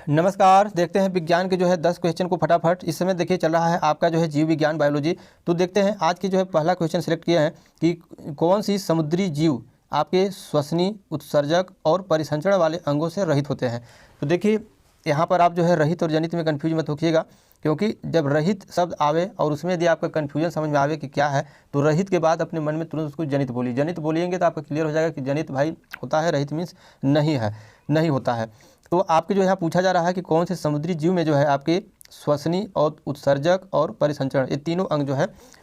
नमस्कार। देखते हैं विज्ञान के 10 क्वेश्चन को फटाफट। इस समय देखिए चल रहा है आपका जीव विज्ञान बायोलॉजी। तो देखते हैं आज की पहला क्वेश्चन सिलेक्ट किया है कि कौन सी समुद्री जीव आपके श्वसनी, उत्सर्जक और परिसंचरण वाले अंगों से रहित होते हैं। तो देखिए यहाँ पर आप रहित और जनित में कन्फ्यूज मत होइएगा, क्योंकि जब रहित शब्द आवे और उसमें यदि आपका कन्फ्यूजन समझ में आवे कि क्या है, तो रहित के बाद अपने मन में तुरंत उसको जनित बोलिए। जनित बोलिएंगे तो आपका क्लियर हो जाएगा कि जनित भाई होता है, रहित मीन्स नहीं है, नहीं होता है। तो आपके यहाँ पूछा जा रहा है कि कौन से समुद्री जीव में आपके श्वसनी और उत्सर्जक और परिसंचरण ये तीनों अंग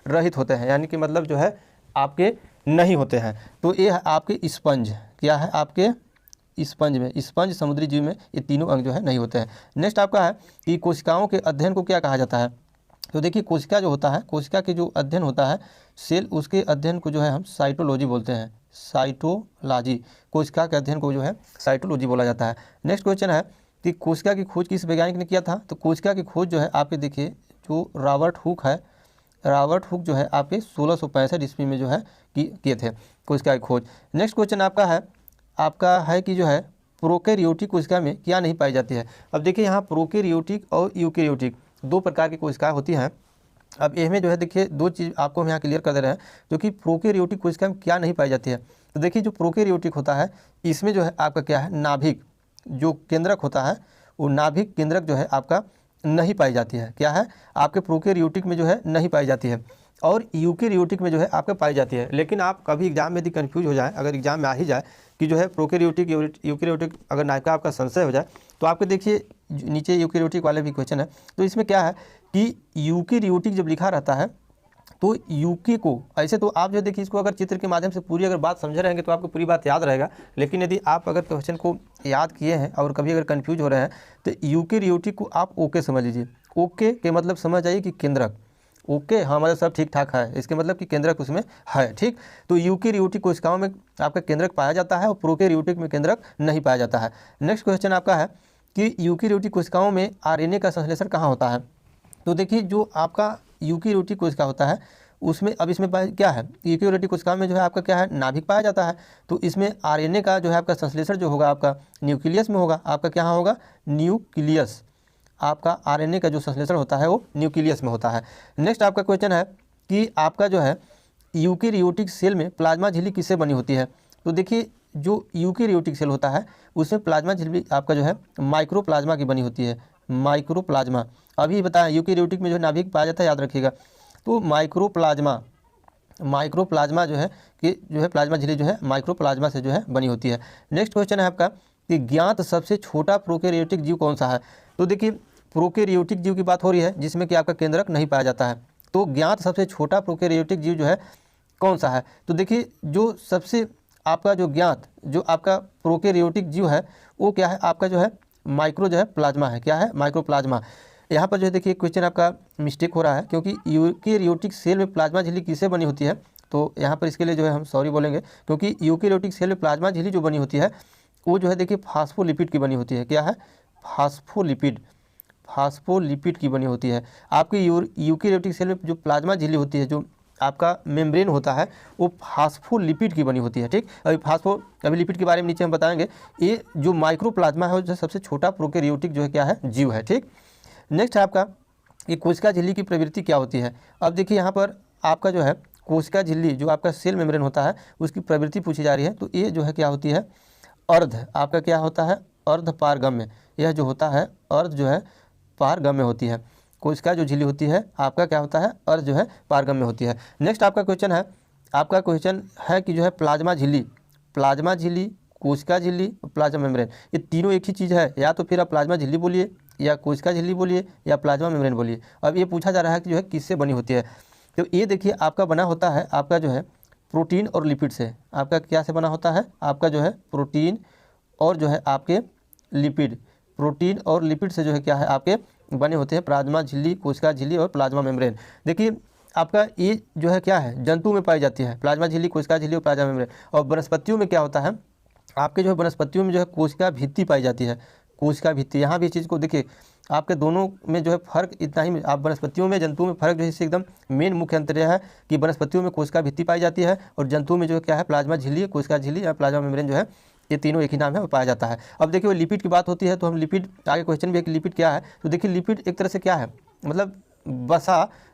रहित होते हैं, यानी कि मतलब आपके नहीं होते हैं। तो ये है आपके स्पंज। क्या है आपके स्पंज में, स्पंज समुद्री जीव में ये तीनों अंग नहीं होते हैं। नेक्स्ट आपका है कि कोशिकाओं के अध्ययन को क्या कहा जाता है। तो देखिए कोशिका जो होता है, कोशिका के जो अध्ययन होता है सेल, उसके अध्ययन को हम साइटोलॉजी बोलते हैं। साइटोलॉजी, कोशिका के अध्ययन को साइटोलॉजी बोला जाता है। नेक्स्ट क्वेश्चन है कि कोशिका की खोज किस वैज्ञानिक ने किया था। तो कोशिका की खोज आपके देखिए जो रॉबर्ट हुक है, रॉबर्ट हुक आपके 1665 ईस्वी में किए थे कोशिका की खोज। नेक्स्ट क्वेश्चन आपका है कि प्रोकैरियोटिक कोशिका में क्या नहीं पाई जाती है। अब देखिए यहाँ प्रोकैरियोटिक और यूकैरियोटिक दो प्रकार की कोशिकाएं होती हैं। अब इसमें देखिए दो चीज़ आपको हम यहाँ क्लियर कर दे रहे हैं, जो कि प्रोकैरियोटिक कोशिका में क्या नहीं पाई जाती है। तो देखिए जो प्रोकैरियोटिक होता है इसमें आपका क्या है, नाभिक जो केंद्रक होता है, वो नाभिक केंद्रक आपका नहीं पाई जाती है। क्या है आपके प्रोकैरियोटिक में नहीं पाई जाती है, और यूकैरियोटिक में आपका पाई जाती है। लेकिन आप कभी एग्जाम में यदि कन्फ्यूज हो जाए, अगर एग्जाम में आ ही जाए कि प्रोकैरियोटिक यूकैरियोटिक अगर नाभिक का आपका संशय हो जाए, तो आपके देखिए नीचे यूकैरियोटिक वाले भी क्वेश्चन है। तो इसमें क्या है कि यूकैरियोटिक जब लिखा रहता है तो यूके को ऐसे, तो आप देखिए इसको अगर चित्र के माध्यम से पूरी अगर बात समझे रहेंगे तो आपको पूरी बात याद रहेगा। लेकिन यदि आप अगर क्वेश्चन को याद किए हैं और कभी अगर कन्फ्यूज हो रहे हैं, तो यूकैरियोटिक को आप ओके समझ लीजिए। ओके के मतलब समझ आइए कि केंद्रक। ओके हाँ, मतलब सब ठीक ठाक है, इसके मतलब कि केंद्रक उसमें है। ठीक, तो यूकैरियोटिक कोशिकाओं में आपका केंद्रक पाया जाता है और प्रोकैरियोटिक में केंद्रक नहीं पाया जाता है। नेक्स्ट क्वेश्चन आपका है कि यूकैरियोटिक कोशिकाओं में आरएनए का संश्लेषण कहाँ होता है। तो देखिए जो आपका यूकैरियोटिक कोशिका होता है उसमें, अब इसमें क्या है, यूकैरियोटिक कोशिका में आपका क्या है, नाभिक पाया जाता है। तो इसमें आरएनए का आपका संश्लेषण जो होगा आपका न्यूक्लियस में होगा। आपका क्या होगा, न्यूक्लियस। आपका आरएनए का जो संश्लेषण होता है वो न्यूक्लियस में होता है। नेक्स्ट आपका क्वेश्चन है कि आपका यूकैरियोटिक सेल में प्लाज्मा झिल्ली किससे बनी होती है। तो देखिए जो यूकैरियोटिक सेल होता है उसमें प्लाज्मा झिल्ली आपका माइक्रोप्लाज्मा की बनी होती है। माइक्रोप्लाज्मा अभी बताएं, यूकैरियोटिक में नाभिक पाया जाता है, याद रखिएगा। तो माइक्रोप्लाज्मा, माइक्रोप्लाज्मा कि प्लाज्मा झिल्ली माइक्रोप्लाज्मा से बनी होती है। नेक्स्ट क्वेश्चन है आपका कि ज्ञात सबसे छोटा प्रोकैरियोटिक जीव कौन सा है। तो देखिए प्रोकैरियोटिक जीव की बात हो रही है जिसमें कि आपका केंद्रक नहीं पाया जाता है। तो ज्ञात सबसे छोटा प्रोकैरियोटिक जीव कौन सा है। तो देखिए जो सबसे आपका ज्ञात जो आपका प्रोकैरियोटिक जीव है वो क्या है, आपका माइक्रो प्लाज्मा है। क्या है, माइक्रोप्लाज्मा। यहाँ पर देखिए क्वेश्चन आपका मिस्टेक हो रहा है, क्योंकि यूकैरियोटिक सेल में प्लाज्मा झिल्ली किससे बनी होती है। तो यहाँ पर इसके लिए हम सॉरी बोलेंगे, क्योंकि यूकैरियोटिक सेल में प्लाज्मा झिल्ली जो बनी होती है वो देखिए फास्फोलिपिड की बनी होती है। क्या है, फास्फोलिपिड, फास्फोलिपिड की बनी होती है। आपकी यूकैरियोटिक सेल में जो प्लाज्मा झिल्ली होती है, जो आपका मेम्ब्रेन होता है, वो फास्फोलिपिड की बनी होती है। ठीक, अभी लिपिड के बारे में नीचे हम बताएंगे। ये जो माइक्रोप्लाज्मा है वो सबसे छोटा प्रोकैरियोटिक क्या है, जीव है। ठीक, नेक्स्ट है आपका ये कोशिका झिल्ली की प्रवृत्ति क्या होती है। अब देखिए यहाँ पर आपका कोशिका झिल्ली जो आपका सेल मेम्ब्रेन होता है उसकी प्रवृत्ति पूछी जा रही है। तो ये क्या होती है, अर्ध, आपका क्या होता है, अर्ध पारगम्य। यह जो होता है अर्ध पारगम्य होती है। कोशिका जो झिल्ली होती है आपका क्या होता है, अर्ध पारगम्य होती है। नेक्स्ट आपका क्वेश्चन है, आपका क्वेश्चन है कि प्लाज्मा झिल्ली, प्लाज्मा झिल्ली, कोशिका झिल्ली और प्लाज्मा मेम्ब्रेन ये तीनों एक ही चीज़ है। या तो फिर आप प्लाज्मा झिल्ली बोलिए, या कोशिका झिल्ली बोलिए, या प्लाज्मा मेम्ब्रेन बोलिए। अब ये पूछा जा रहा है कि किससे बनी होती है। तो ये देखिए आपका बना होता है आपका प्रोटीन और लिपिड से। आपका क्या से बना होता है, आपका प्रोटीन और आपके लिपिड, प्रोटीन और लिपिड से क्या है आपके बने होते हैं प्लाज्मा झिल्ली, कोशिका झिल्ली और प्लाज्मा मेम्ब्रेन। देखिए आपका ये क्या है, जंतु में पाई जाती है प्लाज्मा झिल्ली, कोशिका झिल्ली और प्लाज्मा मेम्ब्रेन। और वनस्पतियों में क्या होता है, आपके वनस्पतियों में कोशिका भित्ति पाई जाती है। कोशिका भित्ति, यहाँ भी इस चीज़ को देखिए आपके दोनों में फ़र्क इतना ही, आप वनस्पतियों में जंतुओं में फ़र्क इससे एकदम मेन मुख्य अंतर यह है कि वनस्पतियों में कोशिका भित्ति पाई जाती है और जंतुओं में क्या है, प्लाज्मा झिल्ली, कोशिका झिल्ली या प्लाज्मा मेम्ब्रेन ये तीनों एक ही नाम है, वो पाया जाता है। अब देखिए वो लिपिड की बात होती है तो हम लिपिड, आगे क्वेश्चन भी है कि लिपिड क्या है। तो देखिए लिपिड एक तरह से क्या है, मतलब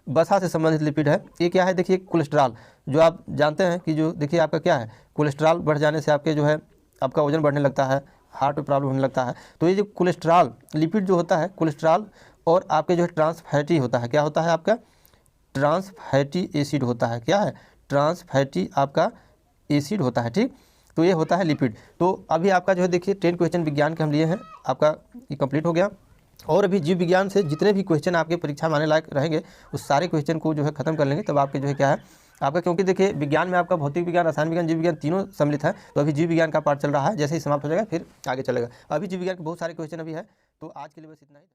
वसा से संबंधित लिपिड है। ये क्या है, देखिए कोलेस्ट्रॉल, जो आप जानते हैं कि जो देखिए आपका क्या है, कोलेस्ट्रॉल बढ़ जाने से आपके जो है आपका वजन बढ़ने लगता है, हार्ट में प्रॉब्लम होने लगता है। तो ये जो कोलेस्ट्रॉल लिपिड जो होता है, कोलेस्ट्रॉल और आपके जो है ट्रांस फैटी होता है, क्या होता है आपका ट्रांस फैटी एसिड होता है, क्या है ट्रांस फैटी आपका एसिड होता है, ठीक। तो ये होता है लिपिड। तो अभी आपका जो है देखिए 10 क्वेश्चन विज्ञान के हम लिए हैं, आपका ये कंप्लीट हो गया। और अभी जीव विज्ञान से जितने भी क्वेश्चन आपके परीक्षा में आने लायक रहेंगे उस सारे क्वेश्चन को जो है खत्म कर लेंगे, तब आपके जो है क्या है आपका, क्योंकि देखिए विज्ञान में आपका भौतिक विज्ञान, रसायन विज्ञान, जीव विज्ञान तीनों सम्मिलित है। तो अभी जीव विज्ञान का पार्ट चल रहा है, जैसे ही समाप्त हो जाएगा फिर आगे चलेगा। अभी जीव विज्ञान के बहुत सारे क्वेश्चन अभी है। तो आज के लिए बस इतना ही।